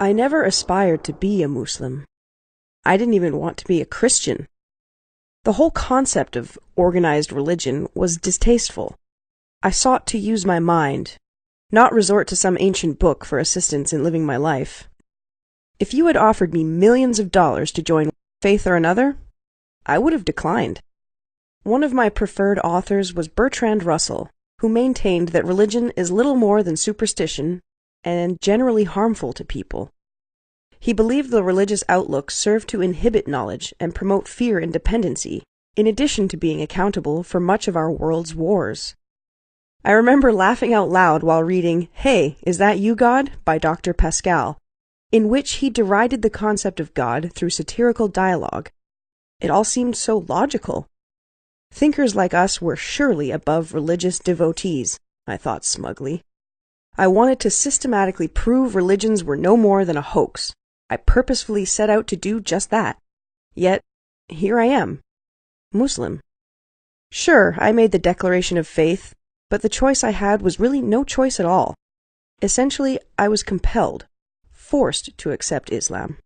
I never aspired to be a Muslim. I didn't even want to be a Christian. The whole concept of organized religion was distasteful. I sought to use my mind, not resort to some ancient book for assistance in living my life. If you had offered me millions of dollars to join one faith or another, I would have declined. One of my preferred authors was Bertrand Russell, who maintained that religion is little more than superstition and generally harmful to people. He believed the religious outlook served to inhibit knowledge and promote fear and dependency, in addition to being accountable for much of our world's wars. I remember laughing out loud while reading "Hey, is that you, God?" by Dr. Pascal, in which he derided the concept of God through satirical dialogue. It all seemed so logical. Thinkers like us were surely above religious devotees, I thought smugly. I wanted to systematically prove religions were no more than a hoax. I purposefully set out to do just that. Yet, here I am, Muslim. Sure, I made the declaration of faith, but the choice I had was really no choice at all. Essentially, I was compelled, forced to accept Islam.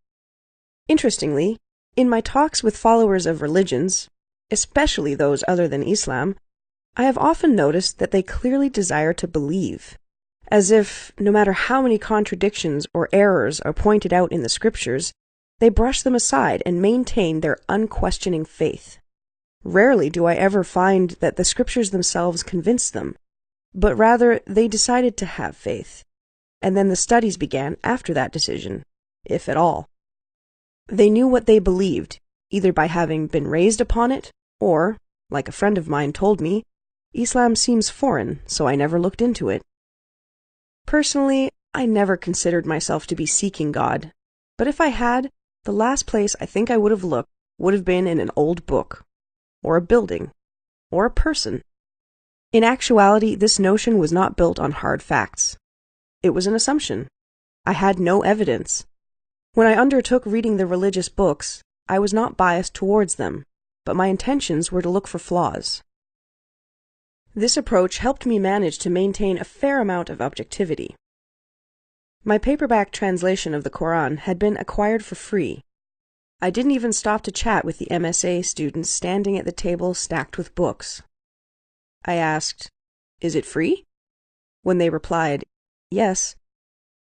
Interestingly, in my talks with followers of religions, especially those other than Islam, I have often noticed that they clearly desire to believe, as if, no matter how many contradictions or errors are pointed out in the scriptures, they brush them aside and maintain their unquestioning faith. Rarely do I ever find that the scriptures themselves convinced them, but rather they decided to have faith, and then the studies began after that decision, if at all. They knew what they believed, either by having been raised upon it, or, like a friend of mine told me, Islam seems foreign, so I never looked into it. Personally, I never considered myself to be seeking God, but if I had, the last place I think I would have looked would have been in an old book, or a building, or a person. In actuality, this notion was not built on hard facts. It was an assumption. I had no evidence. When I undertook reading the religious books, I was not biased towards them, but my intentions were to look for flaws. This approach helped me manage to maintain a fair amount of objectivity. My paperback translation of the Quran had been acquired for free. I didn't even stop to chat with the MSA students standing at the table stacked with books. I asked, "Is it free?" When they replied, "Yes,"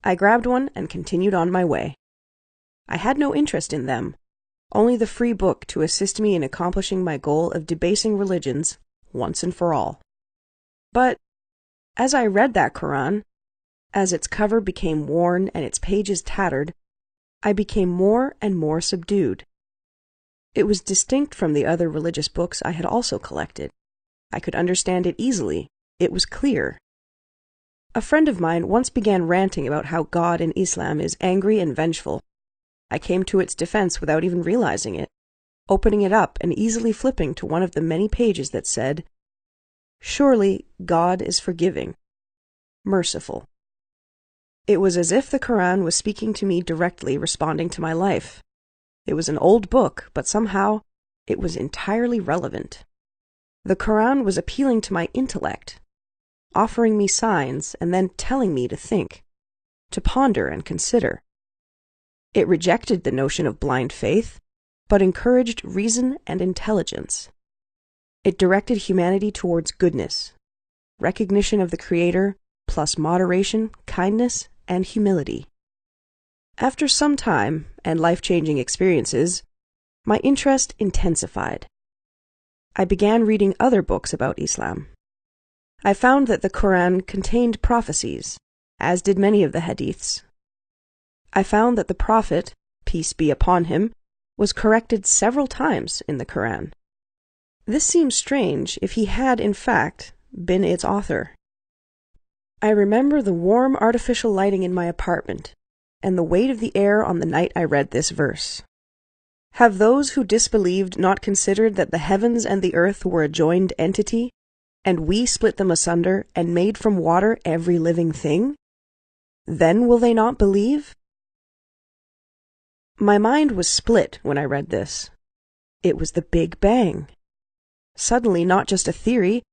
I grabbed one and continued on my way. I had no interest in them, only the free book to assist me in accomplishing my goal of debasing religions once and for all. But, as I read that Quran, as its cover became worn and its pages tattered, I became more and more subdued. It was distinct from the other religious books I had also collected. I could understand it easily. It was clear. A friend of mine once began ranting about how God in Islam is angry and vengeful. I came to its defense without even realizing it, opening it up and easily flipping to one of the many pages that said, "Surely God is forgiving, merciful." It was as if the Quran was speaking to me directly, responding to my life. It was an old book, but somehow it was entirely relevant. The Quran was appealing to my intellect, offering me signs and then telling me to think, to ponder and consider. It rejected the notion of blind faith, but encouraged reason and intelligence. It directed humanity towards goodness, recognition of the Creator, plus moderation, kindness, and humility. After some time and life-changing experiences, my interest intensified. I began reading other books about Islam. I found that the Quran contained prophecies, as did many of the hadiths. I found that the Prophet, peace be upon him, was corrected several times in the Quran. This seems strange if he had, in fact, been its author. I remember the warm artificial lighting in my apartment, and the weight of the air on the night I read this verse. Have those who disbelieved not considered that the heavens and the earth were a joined entity, and we split them asunder and made from water every living thing? Then will they not believe? My mind was split when I read this. It was the Big Bang. Suddenly not just a theory,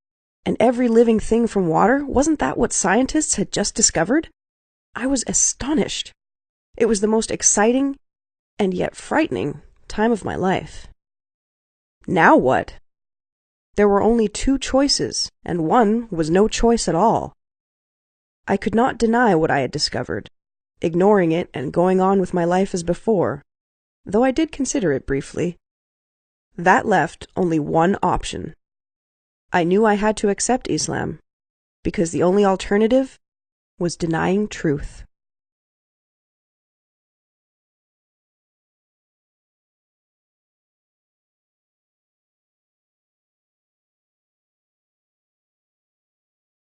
and every living thing from water, wasn't that what scientists had just discovered? I was astonished. It was the most exciting and yet frightening time of my life. Now what? There were only two choices, and one was no choice at all. I could not deny what I had discovered, ignoring it and going on with my life as before, though I did consider it briefly. That left only one option. I knew I had to accept Islam, because the only alternative was denying truth.